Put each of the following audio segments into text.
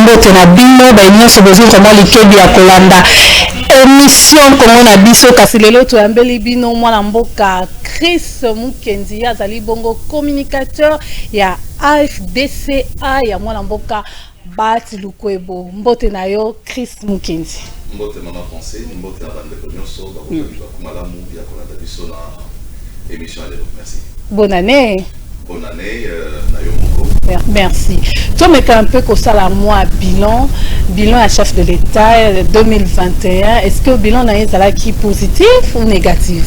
mbote na bino ba nyonso bozi vraiment likebi ya kolanda émission Congo na biso kasi lelo toyambeli bino mwana mboka Chris Mukendi azali bongo communicateur ya AFDCA ya mwana mboka Bati Lukwebo. Mbote na yo Chris Mukendi. Mbote mama français, mbote na bande de nyonso ba ko malamu ya kolanda biso na émission lelo. Merci. Bonne année. Bonne année na yo moko. Merci. Tu me fais un peu comme ça la moi bilan à chef de l'État 2021. Est-ce que le bilan est qui positif ou négatif?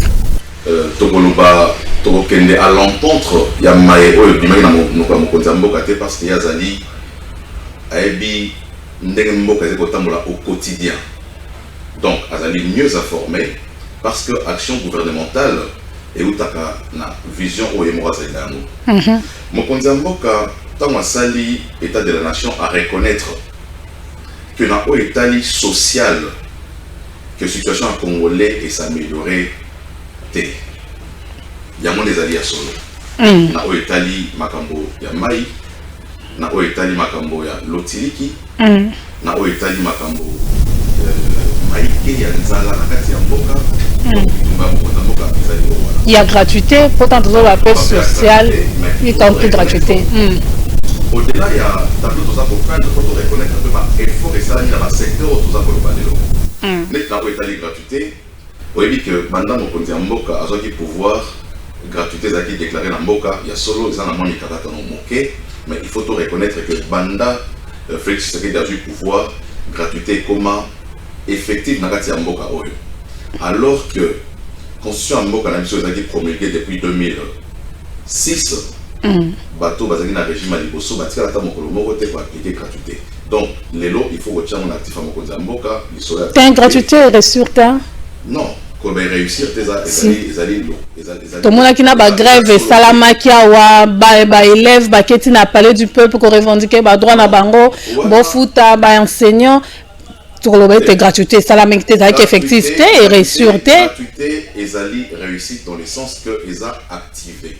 Tokoluba tokende à l'encontre ya maye oyo bimaki na mokonza mboka te parce que yazali ayebi ndenge mboka ze kotambola au quotidien. Donc azali mieux informé parce que action gouvernementale et utaka na vision oyo morazali nango. Mokonza mboka tant sali état de la nation à reconnaître que na o état social que situation en congolais et s'améliorer té yango des alliés solo na o état makambo ya mai na o état makambo ya lotiliki na o état makambo maïke ya nzala na kati ya mboka il y a gratuité pourtant toujours la paix sociale y compris gratuité. Au-delà, il y a tableau tout ça pour prendre, pour reconnaître un peu par effort et ça, il y a un secteur tout ça pour le parler. Mais là où est la gratuité, vous avez dit que maintenant, on peut dire Mboka, à ce pouvoir, gratuité, ça qui est déclaré dans Mboka, il y a solo, ils en ont moins de caractère non moqué, mais il faut tout reconnaître que Banda, Félix Tshisekedi a eu pouvoir, gratuité, comment effectif dans la Mboka. Alors que, constitution Mboka, la mission est promulguée depuis 2006, bateau basé dans régime à Liboso, batika la table moko te pour appliquer gratuité. Donc les lots il faut retirer mon actif à Mokonza Mboka, l'histoire. T'as une gratuité résultat? Non, qu'on va réussir tes allez l'eau. Tout le monde qui n'a pas grève, salamakia wa ba élève, ba keti na palais du peuple pour revendiquer ba droit na bango, bo futa ba enseignant. Tout le monde est gratuité, salamité, ça effectivité et résulté. Gratuité et ali réussite dans le sens que ils a activé.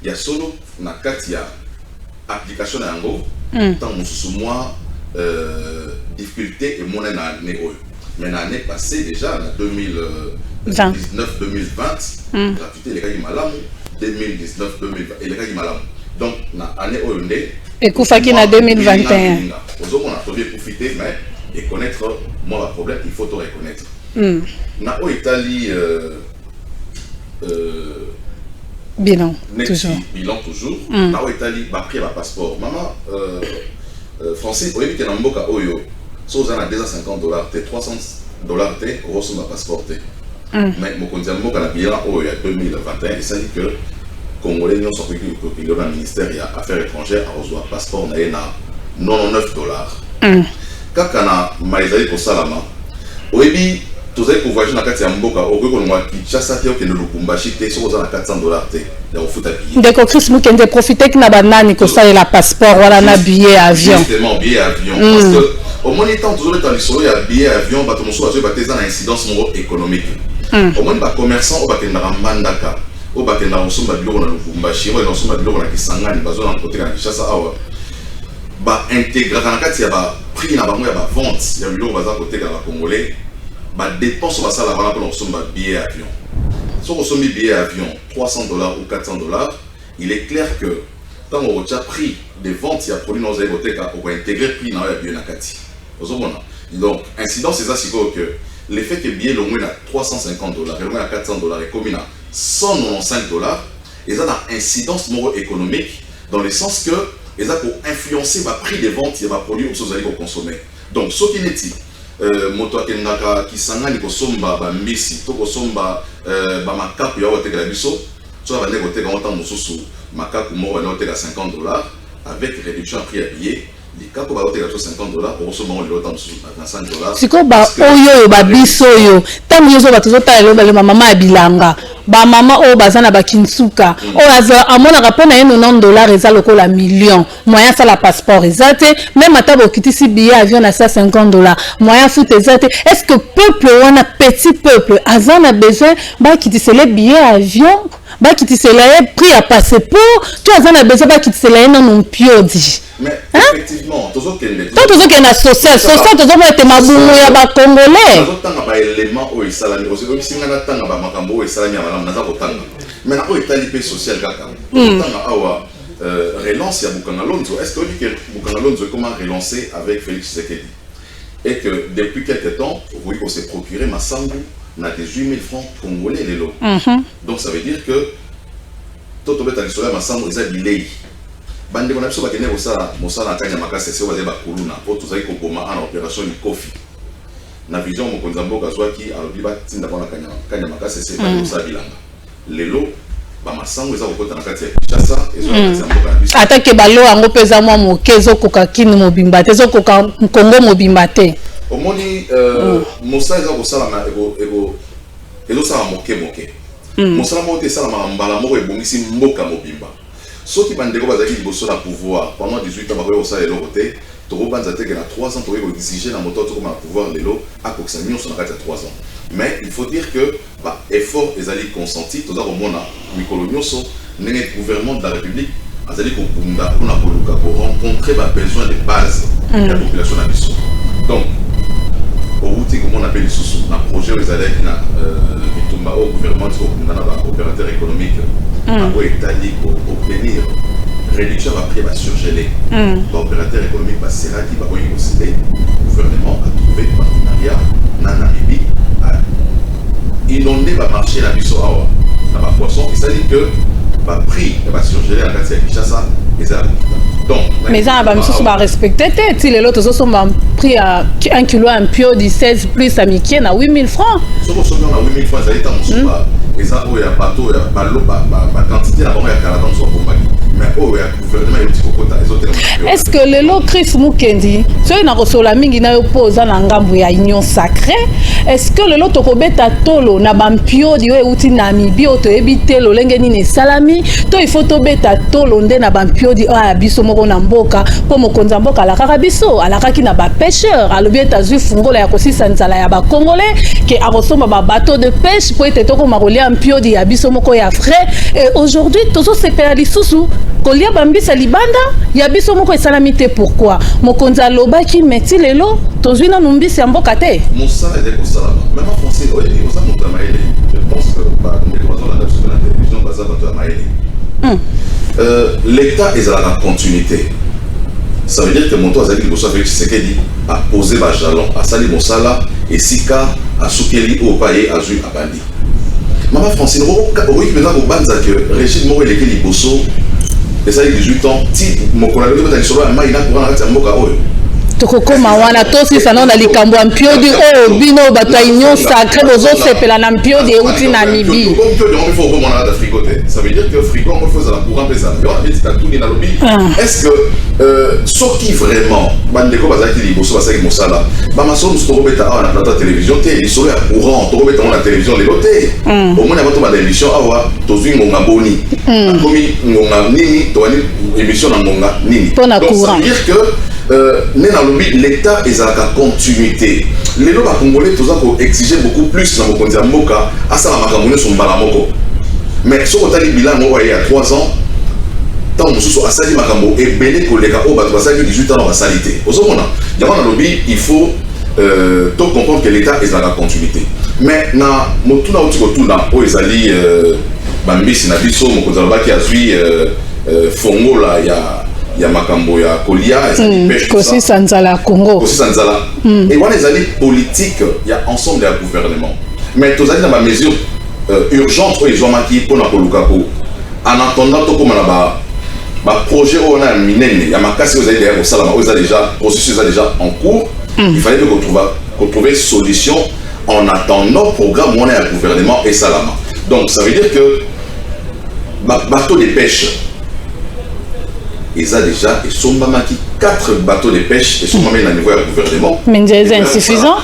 Il y a solo na katia application na yango tant mususu moi difficulté et mon année mais l'année passée déjà en 2019 2020 gratuité les gars malamu 2019 2020 et les gars malamu donc na année oyonde et koufaki na 2021 on a trouvé profiter mais et connaître moi le problème il faut tout reconnaître na o Italie bilan toujours. Bilan toujours. Na o Italie ba pris ba passeport. Maman français au début que na mboka oyo so za na $250 te $300 te reçu ma passeport te. Mais mo kondia mboka na bilan oyo ya 2021 ça dit que congolais non sorti que le ministère ya affaires étrangères a reçu un passeport na $99. Kaka na maizali ko salama. Au début tous les voyages dans la carte Mboka, au Gougo, Kinshasa, qui est le Lubumbashi, sur $400 de foot à billet. D'accord, Chris Mukendi profiter que Nabanani, que ça ait la passeport, voilà, na billet avion. Justement, billet avion. Parce que au moins, il temps toujours dans l'histoire, il y a billet avion, bah tout le monde soit basé dans l'incidence économique. Au moins, bah commerçant, au bac na Mandaka, au bac na Osumba Bilo na Lubumbashi, au Osumba Bilo na Kisangani, bah zone en côté na Kinshasa, bah intégrer dans la carte, il y a bah prix na bah il y a bah vente, il y a Bilo bazar côté dans la Congolais. Bah dépense sur ça là voilà pour nous billet avion. Si on consomme billet avion $300 ou $400, il est clair que tant on a pris des ventes il y a produit dans les hôtels on va intégrer prix dans la billet nakati. Donc incidence c'est ça c'est que l'effet que billet long à $350 et long à $400 est commun à $195 et ça a incidence économique dans le sens que et ça pour influencer le prix des ventes il y a produit aux allez consommer. Donc ce qui n'est moto akendaka kisangani kosomba ba mbisi to kosomba ba makapu ya oteka biso so ba ndeko teka onta mususu makapu mo ba oteka $50 avec réduction à prix à billet les kapo ba oteka $50 pour kosomba on lota mususu na $5. Siko ba oyo ba biso yo tango yozo ba tozota lo ba mama abilanga ba mama o bazana ba kinsuka o aza amona rapona $90 eza lokola million moyen ça la passeport ezate même atabo kitisi billet avion na $150 moyen foot ezate est-ce que peuple wana petit peuple azana besoin ba kitisi les billets avion ba kitisi les prix à passeport tu azana besoin ba kitisi les non piodi. Mais effectivement, tout ce qui est na social, tout ce qui est mabungu ya ba congolais. Tout tanga ba élément o isalami, parce que si ngana tanga ba makambo o isalami na naza kotanga. Mais na o etali social kaka. Tanga awa relance ya Bukanga Lonzo. Est-ce que Bukanga Lonzo comment relancer avec Félix Tshisekedi? Et que depuis quelque temps, oui, on s'est procuré Massangu na 18 000 francs congolais les lots. Donc ça veut dire que tout le temps sur Massangu ils a delay. Bande on a besoin de mosala kanya makase c'est obaze ba kuluna po tuzali ko boma en opération ni kofi na vision mo konzambo gazwaki alobi ba tinda bona kanya makase c'est ba mosala bilanga lelo ba masango eza kokota na kati ya Kinshasa ezo na kati ya mboka biso atake balo ango peza mwa mokezo koka kini mobimba te zo koka Kongo mobimba te omoni mosala eza kosala na ezo sala moke mosala mo te sala mbala moko ebongisi mboka mobimba. Ceux qui bandeko bazaki liboso na pouvoir pendant 18 ans bakoye osala lelo côté toko banza teke na 3 ans tokoye ko exiger na moto toko na pouvoir lelo akokisa nyonso na kati ya 3 ans. Mais il faut dire que ba effort ezali consenti toza komona mikolo nyonso ndenge gouvernement de la République azali ko bunda pona koluka ko rencontrer ba besoin de base de la population na biso. Donc au outil comme on appelle sous un projet aux allègues na bitumba au gouvernement de bunda na ba opérateur économique pour obtenir réduction à prix surgelé. L'opérateur économique sera qui va considérer le gouvernement a trouvé partenariat dans Namibie à inonder le marché la biso awa na ba poisson et ça dit que le prix va surgelé à la Kinshasa et ça donc mais ça va monsieur va respecter si les autres sont prix à 1 kilo un pio 16 plus à Mickey na 8 000 francs. Ce qu'on a 8 000 francs ça est en et ça, il y a bateau, il y a ballot, la quantité là-bas, il y a 40 ans sur compagnie. Mais il y a gouvernement, il y a petit cocotte, est-ce que le lot Chris Mukendi, ceux qui ont la mingi na oppose à l'angambu ya union sacrée, est-ce que le lot tokobeta tolo na bampio di outi Namibie to ebite lo lenge ni salami, to il faut tobeta tolo nde na bampio di a biso moko na mboka, po mokonza mboka la kaka biso, ala kaki na ba pêcheur, alobi États-Unis fungola ya kosisa nzala ya ba congolais, ke arosoma ba bateau de pêche po ete toko makolia mpio di abiso moko ya frais et aujourd'hui tozo sepela lisusu kolia bambisa libanda ya biso moko esalamite pourquoi mokonza lobaki meti lelo tozwi na numbisi ya mboka te mosa ede kosala même en français oye oza moto maele je pense que ba ndeko bazala sur la télévision baza bato maele l'état ezala en continuité. Ça veut dire que mon toit a dit que Félix Tshisekedi a posé ba jalon a sali mosala et sika a soukeli au paye a joué à bandi. Maman Francine, oui, maintenant, au Banza, que Régine Morel et Kelly Bosso, et ça, il y a 18 ans, si mon collègue de Solo a maïna pour un raté à Moka. Tokokoma wana tosi sana na likambo mpio di o bino bataillon sacré bozo sepela na mpio di uti na Namibie. Ça veut dire que frigo on fait la courant pesa. Yo habite ta tout na lobby. Est-ce que ce qui vraiment bandeko bazaki liboso basaki mosala ba masomo sto robeta na plateau télévision té ils sont à courant to robeta na télévision les loté. Au moins bato ba émission awa tozui ngonga boni. Komi ngonga nini to ani émission na ngonga nini. Donc ça veut dire que l'État est à la continuité. Les lois congolais exiger beaucoup plus dans le Mboka à ça la makamone son balamoko. Mais ce qu'on a dit bilan il y a 3 ans, tant que nous asali makambo et belé collègue au bateau ça 18 ans dans la salité. Au second il y a un lobby il faut tout comprendre que l'État est à la continuité. Mais na motuna otuna o ezali bambisi na biso mokonzalba qui a suivi fongo là il y a makambo ya kolia pêche kosi sanzala Congo kosi sanzala et wana ezali politique il y a ensemble de gouvernement mais tozali na ba mesure urgente o ezomaki pona koluka ko en attendant to comme na ba projet on a minene ya makasi ozali derrière au salama ozali déjà processus déjà en cours il fallait que trouver solution en attendant programme on a un gouvernement et salama donc ça veut dire que bateau de pêche ils ont déjà et sont 4 bateaux de pêche et sont même à niveau du gouvernement. Mais c'est insuffisant.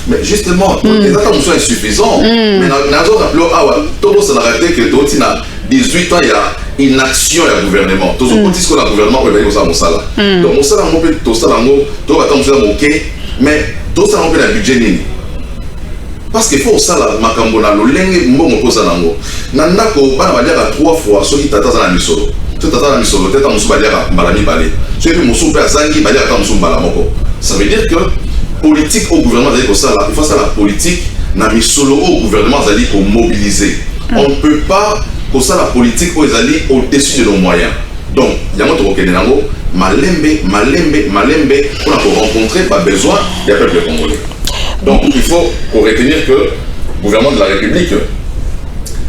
Mais justement, les attentes sont insuffisants. Mais dans autres rappelons, tout ça n'a raté que tout 18 ans, il y a une action du gouvernement. Tout ce qu'on dit que le gouvernement peut venir au Moussala. Donc Moussala, on peut tout ça, tout va tomber ok, mais tout ça, on peut le budget. Parce qu'il faut ça, ma cambona, le lingue, mon pose à l'ango. Nandako, va dire à 3 fois, ceux qui t'attendent à la misolo. Tu t'attends à la misolo, tu t'attends à la malami balé. Ceux qui m'ont à Zangi, va dire à Tamsou Balamoko. Ça veut dire que politique au gouvernement, il faut ça la politique, na misolo au gouvernement, c'est-à-dire qu'on mobiliser. On ne peut pas que ça la politique au-dessus de nos moyens. Donc, il y a un autre Kenenango, malembe, on a pour rencontrer, pas besoin des peuples congolais. Donc, il faut retenir que le gouvernement de la République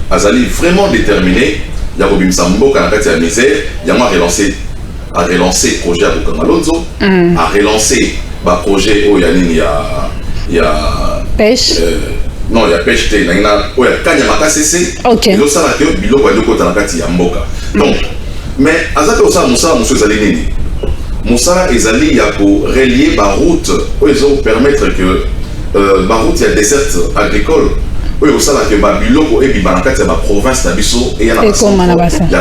a vraiment déterminé, il y a Robin Sambo qui a la misère, il y a relancé le projet à Bukamalonzo, a relancé le projet où il y a pêche. Non, il y a pêche, il y a Kanyamaka CC, et l'autre, ça a été Bilo Kwanoko Mboka. Donc, mais Azaka Osa Moussa, monsieur Zalini, Moussa et Zali, il y a pour relier la route, où ils ont permettre que la route, il y a des desserts agricoles, où il y a Bilo et Bibanakati, il y a la province d'Abisso et il y a la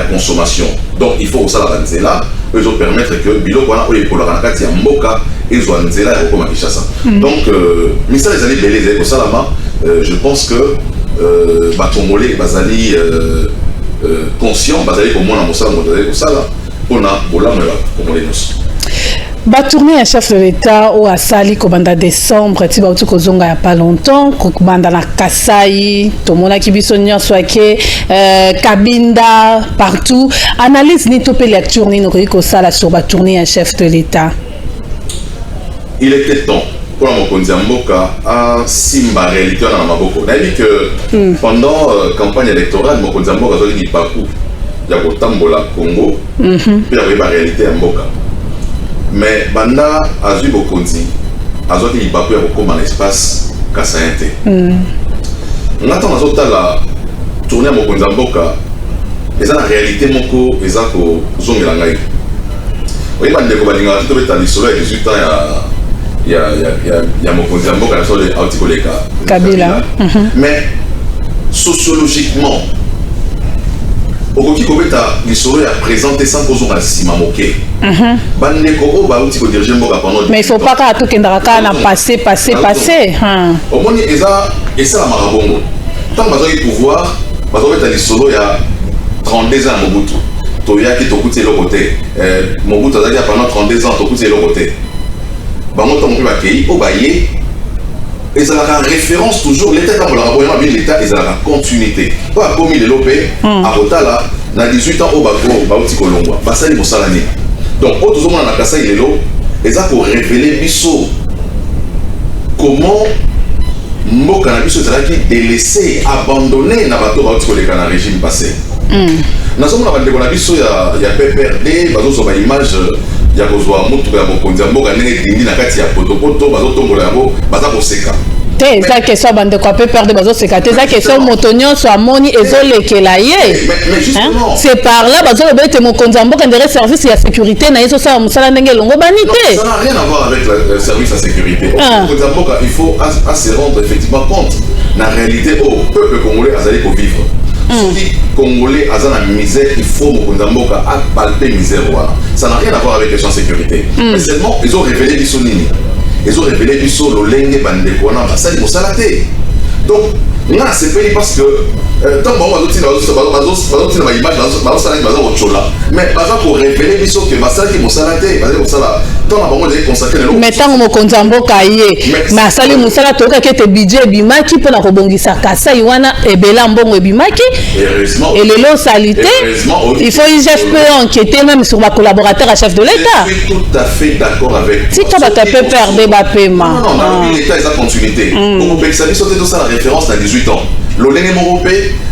consommation. Donc, il faut aussi la Banzela, où ils ont permettre que Bilo et Polaranakati, il y a Mboka, et ils ont Banzela et Roko Makishasa. Donc, ministère des Alliés Belé, je pense que Batongolé, Bazali conscient, Bazali comme moi, on a Bola, comme on les tourné à chef de l'État au Asali Kobanda décembre, tu vas tout kozonga il y a pas longtemps, Kobanda na Kasai, Tomona Kibisonia Swake, Kabinda partout. Analyse ni topé lecture ni noko sala sur ba tourné à chef de l'État. Il était temps pour la Mokondiamboka à Simba réalité dans la Maboko. On a dit que pendant la campagne électorale, Mokondiamboka a dit Bakou, il y a Botambola Congo, puis il y avait la réalité à Mboka. Mais Banda a vu Bokondi, a dit Bakou comme un espace Kassaïnté. On attend la tournée à Mokondiamboka, et ça la réalité Moko, et ça ko Zongelangai. Oui, Banda Kobalinga, tout est à l'issolo il y a 18 ans. Il y a Mokondiamboka sur les articolés Kabila. Mais sociologiquement, Okoki Kobeta l'histoire a présenté sans cause de Simamoké. Bandeko ba outi ko diriger Mboka pendant. Mais il faut pas qu'à tout Kendraka na passé. Au moins et ça la marabongo. Tant que pouvoir, parce que l'histoire il y a 32 ans Mobutu. Toya qui tokuti le côté. Mobutu a pendant 32 ans tokuti le côté. Et ça a référence toujours l'État comme l'État et ça a continuité. Pas comme il est lopé à Rotala dans 18 ans au Baouti Kolongwa. Ça il faut ça l'année. Donc au tout le monde a cassé il est là et ça pour révéler Bisso comment Mboka na Bisso ça qui délaissé abandonné na bateau Baouti Koleka na régime passé. Nous sommes dans la Bisso il y a PPRD bazo sur une image il y a besoin de moto ya Mokondiamboka ndenge na kati ya potopoto bazotombola yango baza koseka te eza question bande ko pe perdre bazoseka te eza question moto nyonso amoni ezolekela ye c'est par là bazolobete Mokondiamboka ndere service ya sécurité na yeso sa musala ndenge longo bani te ça n'a rien à voir avec le service à sécurité Mokondiamboka il faut à se rendre effectivement compte la réalité au peuple congolais azali ko vivre si Congolais a la misère, il faut Mokondiamboka à palper misère. Ça n'a rien à voir avec les questions de sécurité. Mais seulement, ils ont révélé Bisso Nini. Ils ont révélé Bisso Lolenge Bandekwana. Ça, ils vont s'arrêter. Donc, là, c'est pas parce que tant que on a une image, mais pour révéler Bisso que ça qui vont s'arrêter. Mais tant que Mokondiamboka mais asali musala toka kete budget bimaki pona kobongisa Kasai wana ebela mbongo bimaki et le lot salité il faut IGF enquêter même sur ma collaborateur à chef de l'État. Je suis tout à fait d'accord avec si tu vas taper perdre ba paiement non l'État est à continuité donc ça sauter tout ça la référence à 18 ans l'olenge morope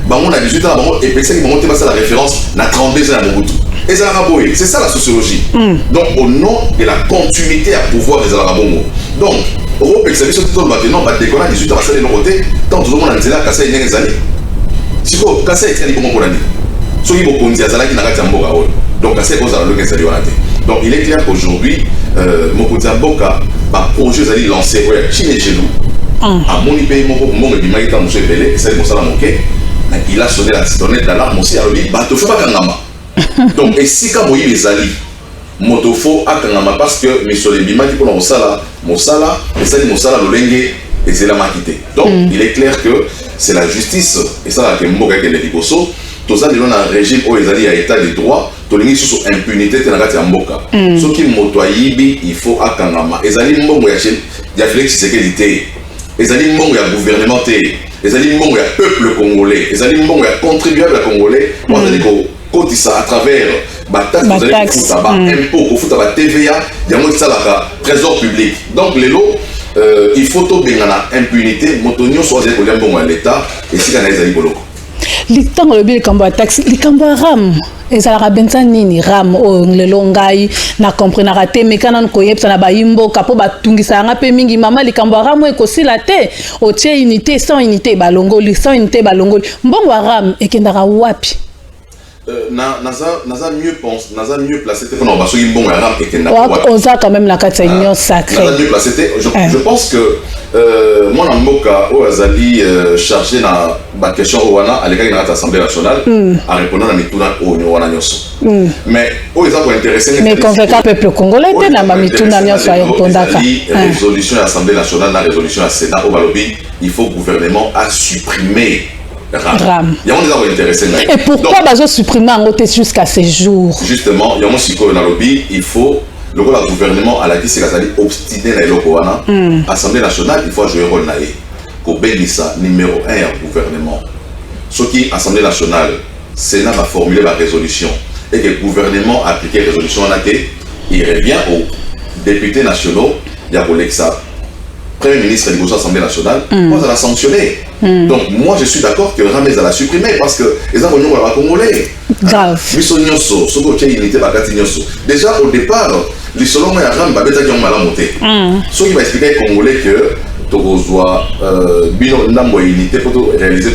bango na 18 ans bango et pesa qui monter ça la référence na 32 ans à Mobutu. Et ça c'est ça la sociologie. Donc au nom de la continuité à pouvoir des Arabongo. Donc Europe et service tout le maintenant va décoller 18 ans à l'autre côté tant tout le monde a dit là Kasai n'est pas allé. Si vous Kasai est allé comment pour l'année. Ceux qui vont conduire à Zalaki n'a pas de donc Kasai cause à l'autre qui est allé. Donc il est clair qu'aujourd'hui, mokonzi mboka ba projet zali lancé ouais chine gelou. À mon pays mon bimaki ta monsieur belé c'est mon salaire moké. Il a sonné la sonnette d'alarme aussi à lui bato faut pas kangama. Donc et si quand moyi les ali motofo akangama parce que monsieur les bimaki pour mosala et ça mosala lolenge et c'est la maquité. Donc il est clair que c'est la justice et ça la que mboka que les liboso tout ça dans un régime où ils allaient à état de droit tout les sous impunité dans la mboka ce qui motoyibi il faut akangama ils allaient mbongo ya Félix sécurité ils allaient mbongo ya gouvernement ils allaient mbongo ya peuple congolais ils allaient mbongo ya contribuable congolais on a dit que ça à travers taxe vous allez foutre impôt vous foutre TVA il y a moins ça la trésor public donc les lots il faut tout bien la impunité motonio soit des problèmes bon à l'état et si quand ils allaient boloko l'État le bien comme taxe les cambas ram et ça la benza nini ram o le longai na comprendre raté mais quand on koyep ça na ba imbo kapo ba tungisa nga pe mingi mama les cambas ram e ko sila te o tie unité sans unité ba longoli sans unité ba longoli mbongo ram e kendara wapi naza mieux placé pour nous parce que bon arabe et kenda on a quand même la carte union sacrée naza mieux placé je pense que moi na mboka o azali chargé na ba question wana aleka na l'Assemblée nationale à répondre à mituna o wana nyoso mais o eza ko intéressé mais convaincre peuple congolais te na ba mituna nyoso ya répondaka résolution à l'Assemblée nationale na résolution à Sénat au balobi il faut gouvernement à supprimer RAM. Il y a des intéressés. Et pourquoi bazo supprimer en côté jusqu'à ces jours? Justement, il y a un lobby, il faut le gouvernement à la qui c'est obstiné dans le Assemblée nationale, il faut jouer un rôle naïf. Pour Bélissa, numéro 1 gouvernement. Ce qui Assemblée nationale, Sénat va formuler la résolution et que le gouvernement a appliqué la résolution en athée, il revient aux députés nationaux, il y a ça. Premier ministre de l'Assemblée nationale, moi, ça l'a sanctionné. Donc, moi, je suis d'accord que Ramez a supprimé parce que les gens vont congolais. Grave. Déjà, au départ, les selon moi, Ram va être un mal monté. Ce qui va expliquer aux Congolais que Togozoa, Bino Nambo unité pour réaliser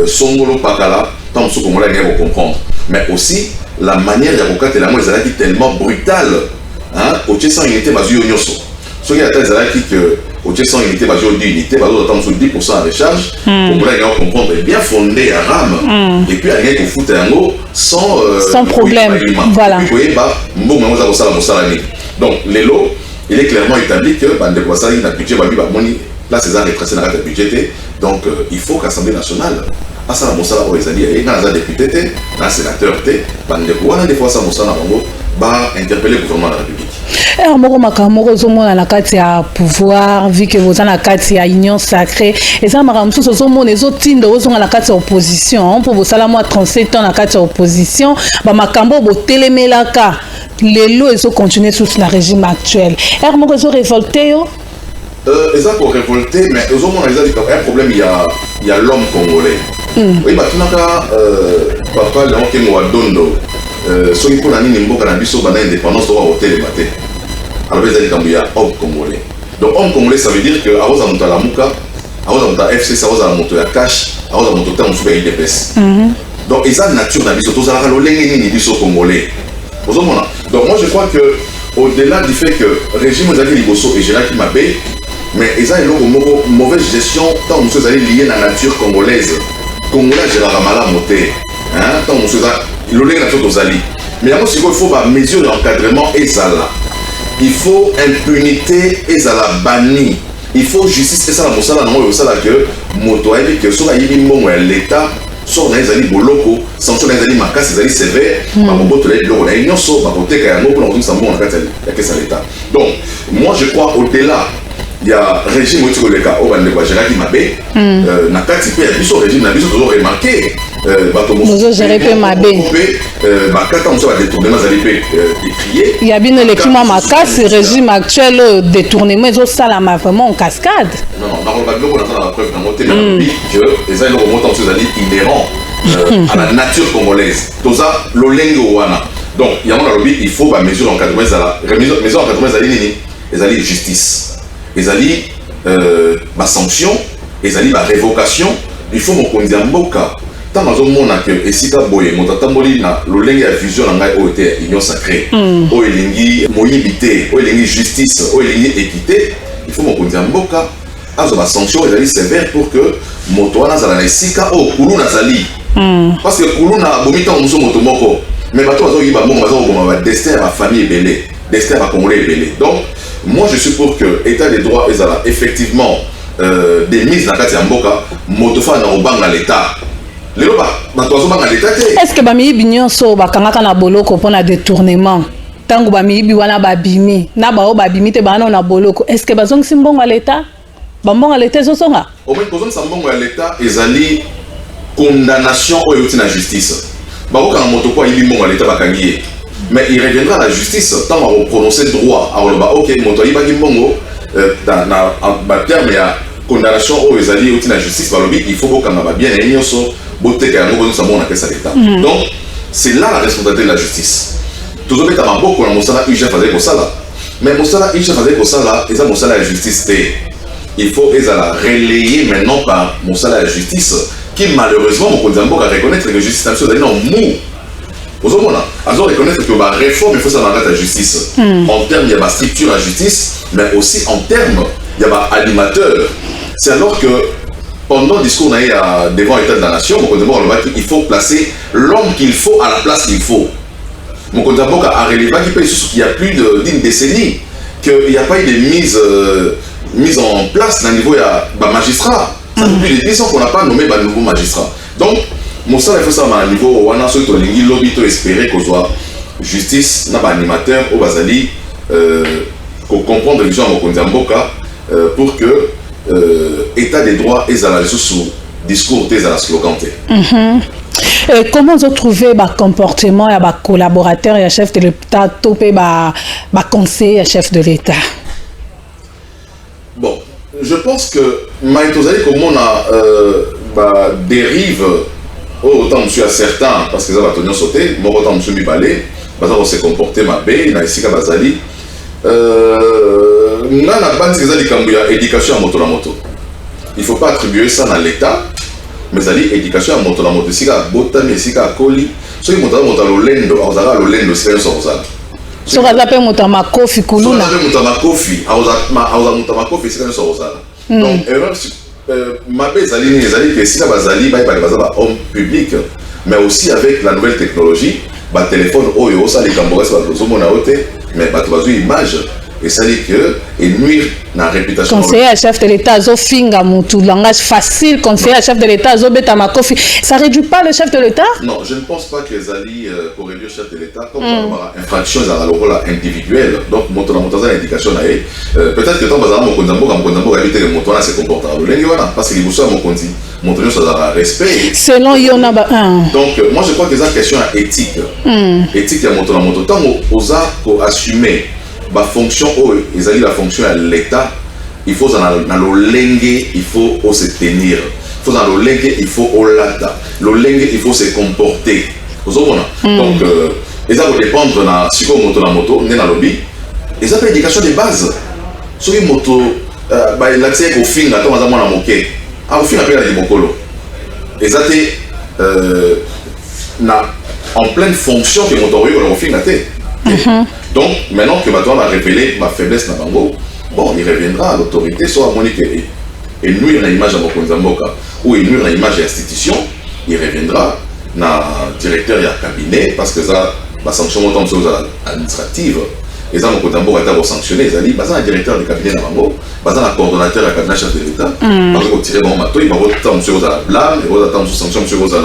Songolo Pakala, tant que Congolais vont comprendre. Mais aussi, la manière d'avocat et la moi, elle est tellement brutale. Au Tchessan unité, basé au Nyoso. Ce qui est que au Tchessan unité basée au unité, basée au 10% en recharge, pour que comprendre bien fondé à RAM, et puis rien qu'on fout un mot sans problème. Voilà. Donc les lots, il est clairement établi que bande Kwasali n'a budget là c'est un retracé dans la budget, donc il faut qu'Assemblée nationale à ça la mosala aux alliés et dans les députés, dans sénateur bande Kwana des fois ça mosala va interpeller le gouvernement de la République. Alors, moko makamoko zomona na kati ya pouvoir vu que vous en na kati ya union sacrée et ça makamso zomona ezotinda ozonga na kati ya opposition pour bosala moi 37 ans na kati ya opposition ba makambo bo telemelaka lelo ezo continuer sous le régime actuel. Alors moko zo révolté yo ils ont révolté mais ozomona un problème il y a l'homme congolais. Oui bah tunaka papa Léon Kengo Dondo ce qui pour la ligne mboka na biso bana indépendance doit hôtel matin. Alors ils allaient cambier homme congolais. Donc homme congolais ça veut dire que à Rosa Monta la Muka, à Rosa Monta FC, à Rosa Monta la cash, à Rosa Monta on fait IDPS. Donc ils ont nature na biso tous ala lolenge ni biso congolais. Donc moi je crois que au-delà du fait que régime Zaki Liboso et Gérard Kimabé, mais ils ont une mauvaise gestion tant nous allez lier la nature congolaise. Congolais Gérard Ramala Moté, hein, tant nous l'olé na aux alliés. Mais avant il faut pas mesure d'encadrement et ça là. Il faut impunité et ça la banni. Il faut justice et ça la mosala non et ça là que moto et que soit il mbongo ya l'état soit les alliés boloko sanction les alliés makasi les alliés sévères ba boboto les loko na nyonso ba koteka yango pour nous sambo na kati ya kesa l'état. Donc moi je crois au-delà il y a régime où tu le cas au bande quoi Gérard Kimabé na kati pe ya biso régime na biso toujours remarqué nous gérer pe mabé ba kata on va détournement za lipé écrier il y a bien l'équipement makasi régime actuel détournement zo sala vraiment en cascade non on va bien on a la preuve dans monter que les ailes remontent sur ali inhérent à la nature congolaise tout ça lolengo wana donc il y a un lobby il faut ba mesure d'encadrement za la mesure d'encadrement za nini les alliés justice les alliés sanction les alliés révocation il faut mon konzi mboka tant azomona que esika boye moto atamboli na lolenge ya vision na ngai oyo te union sacrée oyo elingi moyibi te oyo elingi justice oyo elingi équité, il faut mokonzi ya mboka azwa basanction ezali sévère pour que moto wana azala na esika oyo kulu nazali parce que kulu na bomi ntango mosusu moto moko mais bato bazoyiba mbongo bazokoboma badestin ya bafamille ebele, destin ya bacongolais ebele. Donc moi je suis pour que état des droits ezala effectivement des mises na kati ya mboka moto fana na kobanga l'état lelo bato bazobanga l'état te. Est-ce que bamiyibi nyonso bakangaka na boloko mpona détournement ntango bamiyibi wana babimi na bao babimi te bana na boloko, est-ce que bazongisi mbongo ya l'état bambongo ya l'état ezosonga omoi kozongisa mbongo ya l'état ezali condamnation oyo euti na justice bakokanga moto po ayibi mbongo ya l'état bakangi ye, mais il reviendra à la justice ntango akoprononce droit akoloba ok moto ayibaki mbongo na baterme ya condamnation oyo ezali euti na justice balobi il faut bokanga babien na ye nyonso boteka yango bozongisa mbongo na kesa l'état. Donc c'est là la responsabilité de la justice. tozobeta maboko na mosala UGF azali kosala, mais mosala UGF azali kosala eza mosala ya justice te. Il faut ezala relayer maintenant par mosala ya justice qui malheureusement mokonzi ya mboka reconnaître que justice na biso ezali na mou ozomona azo reconnaître que ba réforme il faut ça dans la justice en termes ya ba structure ya justice mais aussi en termes ya ba animateur. C'est alors que pendant le discours devant l'état de la nation il faut placer l'homme qu'il faut à la place qu'il faut. Mokonzi ya mboka a relevé qu'il y a plus d'une décennie qu'il n'y a pas eu de mise en place d'un niveau de magistrat. Ça fait plus de 10 ans qu'on n'a pas nommé de nouveau magistrat. Donc, il faut savoir à un niveau où on a ce lobby espérer qu'on soit justice, n'a pas animateur, au Bazali, qu'on comprenne la vision de Mokonzi ya mboka pour que l'état des droits et la sous discours et la slogan. Comment vous trouvez le comportement des collaborateurs et chef de l'État, topé conseiller chef de l'État? Bon, je pense que Maïtozali, comme on a dérive, autant je suis à certains, parce que ça va tenir sauter, moi autant je suis balé, parce qu'on s'est comporté ma bé, na ici Bazali. N'a pas dit que ça dit éducation à moto la moto. Il ne faut pas attribuer ça dans l'État. Mais ça dit éducation à moto la moto. Si ka botami, si ka koli, so il monta lolendo, azala lolendo c'est un sorza. So ka zape monta makofi kuluna. So ka monta makofi, aza monta makofi c'est un sorza. Donc erreur mabe zali que si ka bazali ba bazaba homme public, mais aussi avec la nouvelle technologie, ba téléphone oyo ça les camboras ba zomona ote, mais ba bazo image. Et ça dit que et nuire la réputation. Conseiller à chef de l'État, Zofinga Moutou, langage facile, conseiller à chef de l'État, Zobeta Makofi. Ça réduit pas le chef de l'État? Non, je ne pense pas que les alliés pour réduire le chef de l'État, comme infraction, ils ont le rôle individuel. Donc, montant l'indication, peut-être que tant que mon condambo habite le montant c'est comportable. Parce qu'il vous a mon condi, montant ça respect. Selon Yona Donc, moi je crois que c'est une question éthique. Éthique, il y a montant tant aux a pour assumer. La fonction, la fonction à l'État, il faut dans le lengue, il faut se tenir. Il faut dans le lengue, il faut au lata. Le lengue, il faut se comporter. Donc, ça va dépendre de ce qu'on moto la moto, n'est dans le lobby. Et ça fait l'éducation de base. Si vous moto, l'accès au fin, attends, on a moqué. Au fin, après, il y a des mokolo. Et ça fait en pleine fonction que moto au fin, donc, maintenant que Baton a révélé ma faiblesse dans Bango, bon, il reviendra à l'autorité, soit à Monique et nuire à l'image de Mokonzi ya mboka, ou il nuire à l'image de l'institution, il reviendra dans le directeur et le cabinet, parce que ça, la sanction administrative, et ça, Mokonzi ya mboka a été sanctionné, ils ont dit, c'est un directeur du cabinet dans Bango, c'est un coordonnateur du cabinet chef de l'État, parce que vous tirez bon mato, il va attendre monsieur à la blâme, il va attendre sanction, monsieur à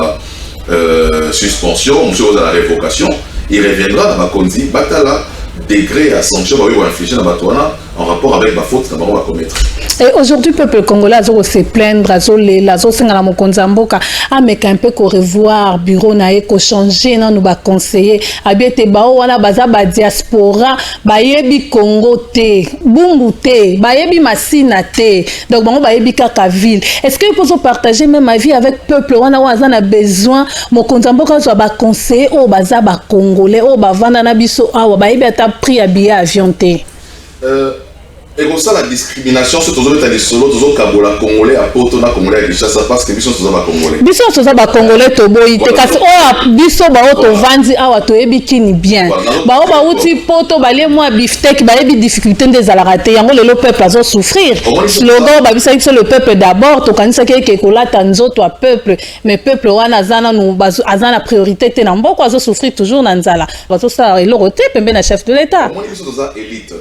la suspension, monsieur à la révocation. Il reviendra dans Makonzi, Batala, degré à sanction, il va infliger dans Batouana en rapport avec la faute qu'on va commettre. Et aujourd'hui, le peuple congolais a se plaindre, a se Mokonzi ya mboka, mais un peu qu'on revoir bureau na eko changer na nous ba conseiller, abete bao wana baza ba diaspora, ba yebi Congo te, bumbu te, ba yebi masina te. Donc bango ba yebi kaka ville. Est-ce que vous pouvez partager même ma vie avec peuple wana wana besoin Mokonzi ya mboka zo ba conseiller o baza ba congolais o ba vanda na biso awa ba yebi ata prix à billet avion te. Et comme ça, la discrimination, c'est toujours les solos, toujours Kabola Congolais, à Poto, na Congolais, à Kinshasa, parce que Bisson, toujours Congolais. Bisson, toujours Congolais, Toboï, Tekasi, oh, Bisson, Baoto, Vandi, Awa, Toebi, Kini, bien. Bao, Baouti, Poto, Balé, moi, Biftek, Balé, difficulté des alarratés, Yango, le peuple, a souffrir. Slogan, Babisa, c'est le peuple d'abord, Tokanisa, Kekola, Tanzo, toi, peuple, mais peuple, Wana, Zana, nous, Azana, priorité, Tenambo, quoi, souffrir toujours, Nanzala. Bato, ça, et l'oroté, Pembe, la chef de l'État. Comment ils sont dans une élite?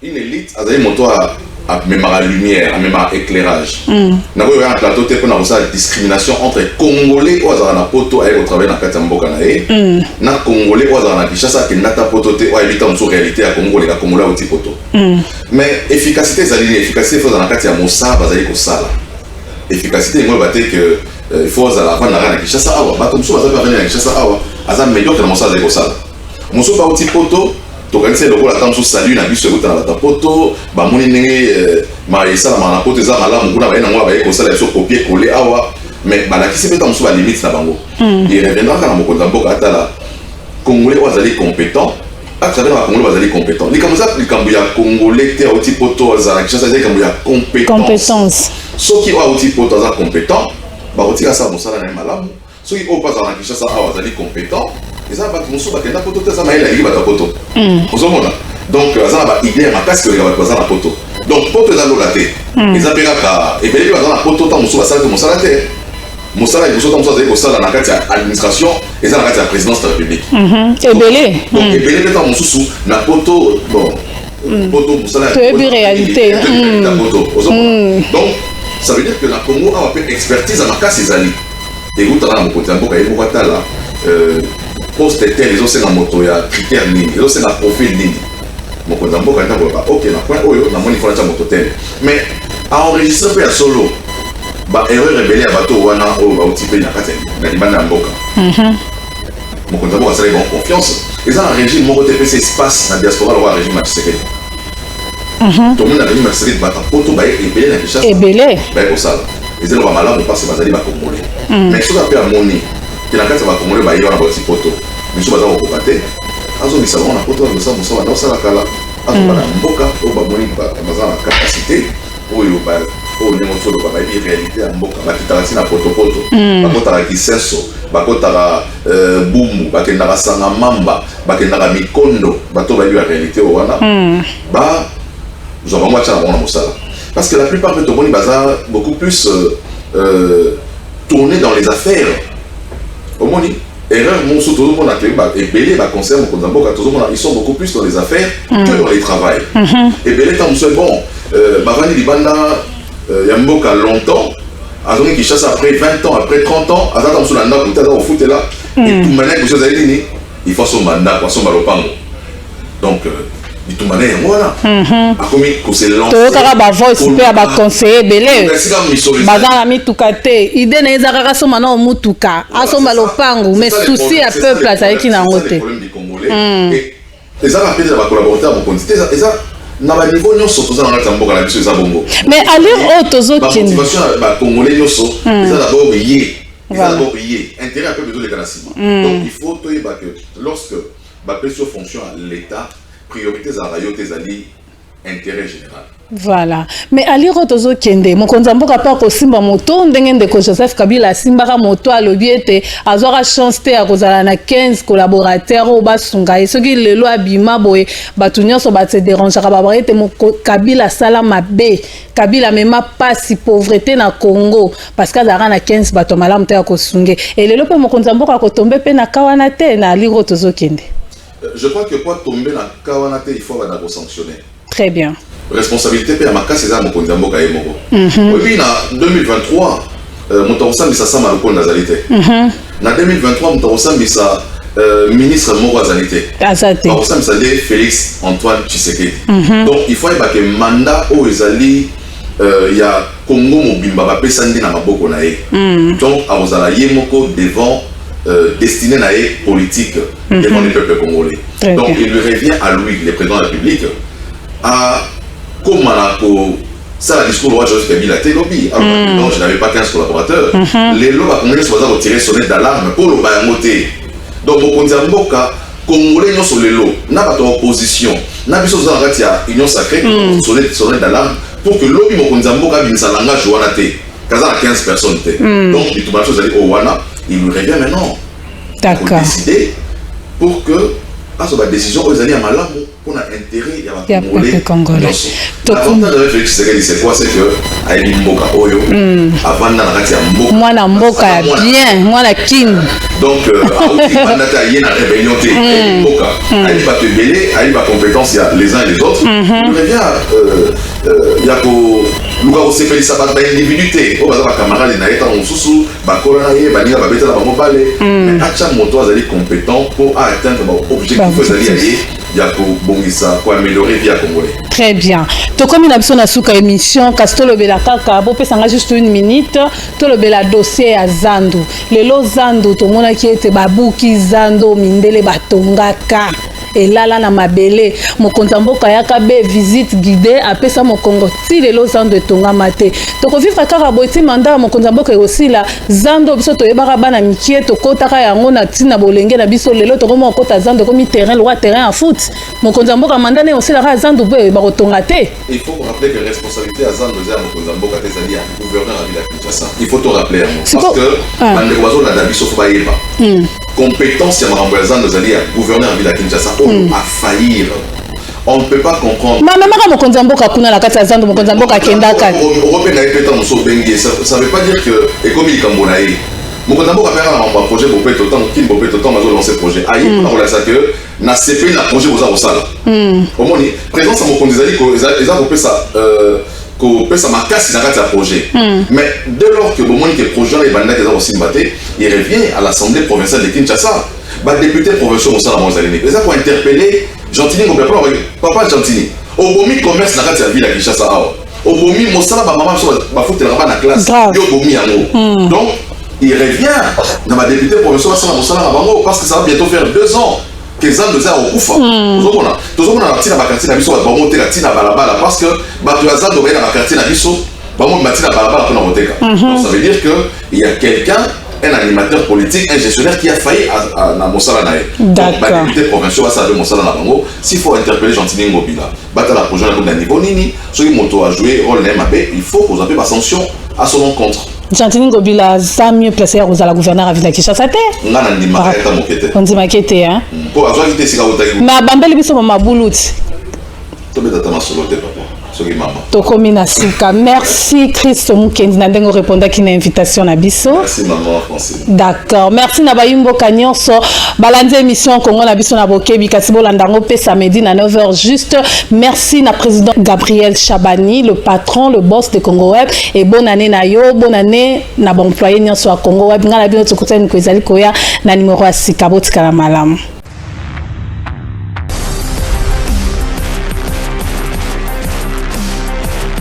Une élite, a des motos à même la lumière, à même l'éclairage. Nous avons un plateau de discrimination entre Congolais ou à poto au travail dans le Katamboka. Na Congolais ou à Kinshasa qui n'a pas poto ou à éviter en réalité à Congolais, à Congolais au poto. Mais efficacité, c'est l'efficacité, il faut dans la carte à Moussa, basé au Sala. Efficacité, moi, je que il faut à la fin de la Kinshasa, comme ça, on va venir à Kinshasa, à meilleur que Moussa, basé au Sala. Moussa, pas au poto. Donc, quand c'est le rôle à salut, na bus sur la poto, bah mon inné, ça la poto ça là, mon gars, on va comme ça la sur copier coller awa, mais bah la qui c'est peut-être la limite na bango. Il reviendra quand mon konzambo kata la Congolais was aller compétent, à travers la Congolais was aller compétent. Les comme ça, les Cambouya Congolais t'es au type poto za qui ça c'est Cambouya compétence. Ceux qui ont au type poto za compétent, bah au type ça mon ça na malamu. Ceux qui ont pas za qui ça awa za aller compétent. Et ça va nous soumettre à poto, ça m'a dit la poto. Donc, ça va idée ma casque que va passer la poto. Donc, poto ça l'olaté. Et ça pega et bien il va dans la poto tant nous ça mon salaté. Mon salaire il faut tant ça ça dans la carte administration et ça dans la carte présidence de la République. Et belé. Donc, et belé peut-être mon sous na poto bon. Poto mon salaire. C'est une réalité. La poto. Donc, ça veut dire que la Congo a une expertise à ma casse les alliés. Et vous t'as mon côté un peu quand vous êtes là. Poste tel, ils ont c'est la moto, il y a critères ligne, ils ont c'est la profil ligne. Mon côté d'un peu quand on va ok, na point oyo, na mon il faut la moto tel. Mais à enregistrer peu à solo, bah erreur rebelle à bateau wana o ba otipé na kati na libanda na mboka. Mon côté d'un peu ça les bonne confiance. Et ça un régime mon côté c'est espace na diaspora le régime Matshisekedi. Tout le monde a régime Matshisekedi bata poto ba rebelle na Kinshasa. Rebelle. Ba ko ça. Et c'est le va malade parce que bazali ba congolais. Mais ça peut amener que la carte va Congolais ba yona ba poto. Mais je vais vous contacter. Azo misalo na poto na ça dans ça la kala. Azo ba mboka o ba moni ba mazana capacité oyo ba o ne moto ba ba réalité à mboka ba kitala na poto ba kota la kisenso ba kota la bumu ba kenda sanga mamba ba kenda mikondo ba to ba la réalité o wana ba nous avons moi tcha na mosala parce que la plupart de toboni bazar beaucoup plus tourner dans les affaires au moni. Erreur, mon sous tout le monde a créé et belé va concerne ils sont beaucoup plus dans les affaires que dans les travail. Et belé tant c'est bon. Bavani Libanda Yamboka longtemps. Azoni qui chasse après 20 ans, après 30 ans, Azata sur la nappe, au foot là. Et tout manière que vous avez dit, il faut son mandat, quoi, son balopango. Donc de toute manière, voilà. Comme c'est lancé. Tu as ba voix super ba conseiller belé. Bazana mi tukate. Idée na ezaka so mana mutuka. Asomba lopango mais souci à peuple ça qui na ngote. Et ça rappelle la collaborateur mon quantité et ça na ba niveau nyonso toza na ngata mboka na biso eza bongo. Mais à l'heure où tozo kin. Motivation ba congolais nyonso eza d'abord yé. Eza d'abord yé. Intérêt à peuple de l'éclaircissement. Donc il faut toyer ba que lorsque ba pression fonction à l'état priorités à rayon tes alliés intérêt général. Voilà. Mais ali rotozo kende mon konzamboka pa ko simba moto ndenge ndeko Joseph Kabila simbaka moto a lobiete azora chance te a kozala na 15 collaborateurs au basunga et ce qui le loi bima boye batunyo so ba se déranger ka ba ete mon Kabila sala mabe Kabila mema pas si pauvreté na Congo parce que azara na 15 bato malamu te a kosunge et le lope mon konzamboka ko tomber pe na kawana te na ali rotozo kende. Je crois que pour tomber dans le Kawanate, il faut avoir sanctionner. Très bien. Responsabilité, puis à ma casse, c'est ça, mon condamné, oui, en 2023, mon tarossa, mais ça, ça m'a le nazalité. En 2023, mon tarossa, mais ça, ministre Moro Azalité. Tarossa, mais ça, Félix Antoine Tshisekedi. Donc, il faut avoir que mandat où ils allaient, il y a Congo, Mobimba, Pesandi, Namaboko, Nae. Donc, à Ozala, Yemoko, devant. Destiné à la politique devant les peuples congolais. Donc il lui revient à lui, le président de la République, à comment ça la discours de roi Joseph Kabila Télobi. Alors non, je n'avais pas 15 collaborateurs. Les lois congolais sont retirés sonner d'alarme pour le bayangoté. Donc au Konzamboka, Congolais nous sur le lot, n'a pas d'opposition, n'a pas besoin de union sacrée, sonner d'alarme pour que l'objet mon konzamboka binsa langage wana te, kaza 15 personnes te. Donc il tout chose aller au wana, il lui revient maintenant. D'accord. Décider pour que à sa décision aux alliés à malamu pour un intérêt il y a Congolais. L'avantage de Félix Tshisekedi c'est quoi, c'est que aïe mboka oyo avant na nakati ya mboka. Moi na mboka bien, moi la king. Donc avant na yé na rébellion te mboka. Aïe va te mêler, aïe va compétence les uns et les autres. Il revient ya ko luka ko sepeli sa ba individu te. O baza ba camarade na eta mosusu ba kola yé ba ninga ba betela ba mobale. Mais acha moto azali compétent pour atteindre objectif aux alliés. Pour améliorer vie à Congolais. Très bien. To comme une option à souka émission, Castolo Bela Kaka, bo pesa juste une minute, to le bela dossier à Zando. Le lo Zando, to mona qui était babuki Zando, mindele batongaka. Et là na mabele, mon kontambo kayaka be visite guidée, après ça mon Congo, si le lo Zando tonga mate. To ko vivre kaka boiti mandat mon kontambo kay aussi là, Zando biso to yebara bana mikie to kotaka yango na tina bolenge na biso lelo to ko mo kota Zando comme terrain, le terrain à foot. Mon kontambo ka mandane aussi la Zando be ba tonga te. Il faut rappeler que responsabilité à Zando za mon kontambo ka tezali ya gouverneur à Villa Kinshasa. Il faut te rappeler parce que mande wazo na dabiso fa yeba. Compétence ya mambo ya Zando zali ya gouverneur à Villa Kinshasa a faillir. On ne peut pas comprendre. Mais même quand mon kontamboka kuna la kata Zando mon kontamboka kendaka. Européen na epeta muso bengi ça veut pas dire que économie kambonaï. Mon kontamboka pera na projet pour peut autant qu'il peut autant mazo lancer projet. Aïe pour la ça que na CP na projet aux sala. Au moins présence à mon kondizali ko eza ko pesa ko pesa makasi na kata projet. Mais dès lors que bon que projet les bandits eza aussi mbaté, il revient à l'Assemblée provinciale de Kinshasa. Bah député provincial au sein de les ça pour interpeller Gentini papa Gentini au bomi commerce na kati ya ville ya Kinshasa awa au bomi mosala ba maman so ba foutre na classe yo bomi yango donc il revient dans ma député provincial ça mosala na bango parce que ça va bientôt faire 2 ans que ça nous a okufa tozomona na tina ba quartier na biso ba monter la tina balabala parce que ba tu azado ba na quartier na biso ba monter ba tina balabala pour na moteka donc ça veut dire que il y a quelqu'un, un animateur politique, un gestionnaire qui a failli à Moussala Nae. Donc, la député provinciale va savoir Moussala Nabango. S'il faut interpeller Gentini Ngobila, battre la projet à niveau Nini, ceux qui montent à jouer rôle NMAB, il faut qu'on appelle la sanction à son encontre. Gentini Ngobila, ça mieux placé à la gouverneure à Villa Kinshasa. On dit maquette, hein. Pour avoir quitté Sikaotaï. Mais Bambel Bisso Maboulout. Tu peux t'attendre sur l'autre, papa. Tokomina Suka. Merci Christ Mukendi Nandengo répondre à une invitation à Bisso. Merci maman Francine. D'accord. Merci Nabayumbo Kanyonso. Balandi émission Congo na Bisso na Bokebi Katibo Landango pe samedi à 9h juste. Merci na président Gabriel Chabani, le patron, le boss de Congo Web et bonne année na yo, bonne année na bon employé nyonso à Congo Web. Ngala bino tokutani ko ezali koya na numéro ya Sikabot Kala Malamu.